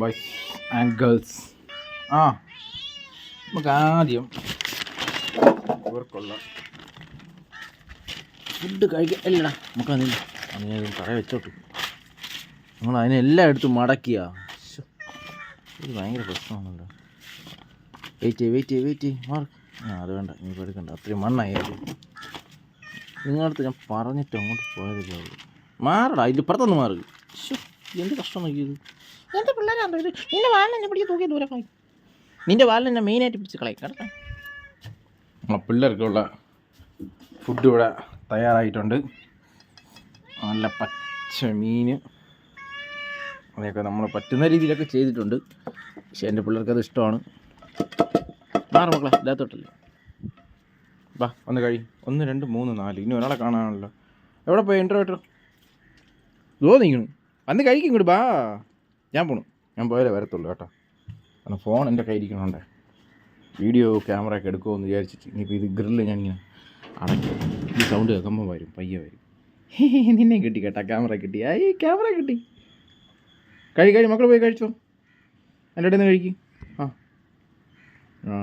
Boys and girls. നമുക്ക് ആദ്യം ഇവർക്കുള്ള ഫുഡ് കഴിക്കാൻ അല്ലടാ, നമുക്ക് അതിന് കട വെച്ചോട്ട്. നമ്മൾ അതിനെല്ലാം എടുത്ത് മടക്കിയ ഇത് ഭയങ്കര പ്രശ്നമാണല്ലോ. Wait mark. അത് വേണ്ട, ഇനിയിപ്പോൾ എടുക്കണ്ട, അത്രയും മണ്ണായിരുന്നു. നിങ്ങളടുത്ത് ഞാൻ പറഞ്ഞിട്ട് അങ്ങോട്ട് പോയതില്ല. മാറടാ, ഇതിൽ ഇപ്പുറത്തൊന്ന് മാറി. എന്ത് കഷ്ടം നോക്കിയത്. എൻ്റെ പിള്ളേരാണ്ടോ ഇത്. നിൻ്റെ വാലിനെ പിടിച്ച് തൂക്കി ദൂരമായി. നിൻ്റെ വാലിനെ മെയിനായിട്ട് പിടിച്ച് കളയും കേട്ടോ. പിള്ളേർക്കുള്ള ഫുഡ് ഇവിടെ തയ്യാറായിട്ടുണ്ട്. നല്ല പച്ച മീൻ, അതൊക്കെ നമ്മൾ പറ്റുന്ന രീതിയിലൊക്കെ ചെയ്തിട്ടുണ്ട്. പക്ഷേ എൻ്റെ പിള്ളേർക്കത് ഇഷ്ടമാണ്. മാറും മക്കളെ, ഇല്ലാത്തോട്ടല്ലേ. വാ ഒന്ന് കഴി. 1 2 3 4 ഇനി ഒരാളെ കാണാനാണല്ലോ. എവിടെ പോയി ഇൻട്രോവേറ്റർ? നിൽക്കണു. അന്ന് കഴിക്കും ഇങ്ങോട്ട് ബാ. ഞാൻ പോണു. ഞാൻ പോയാലേ വരത്തുള്ളൂ കേട്ടോ. കാരണം ഫോൺ എൻ്റെ കയ്യിരിക്കണോണ്ടേ വീഡിയോ ക്യാമറ ഒക്കെ എടുക്കുമെന്ന് വിചാരിച്ചിട്ട്. ഇനിയിപ്പോൾ ഇത് ഗ്രില്ല് ഞാനിങ്ങനെ അടയ്ക്കും. ഈ സൗണ്ട് കേൾക്കുമ്പോൾ വരും, പയ്യെ വരും. നിന്നെ കിട്ടി കേട്ടാ, ക്യാമറ കിട്ടി. ക്യാമറ കിട്ടി. കഴി മക്കൾ പോയി കഴിച്ചോ. എൻ്റെ ഇടയിൽ നിന്ന് കഴിക്കും. ആ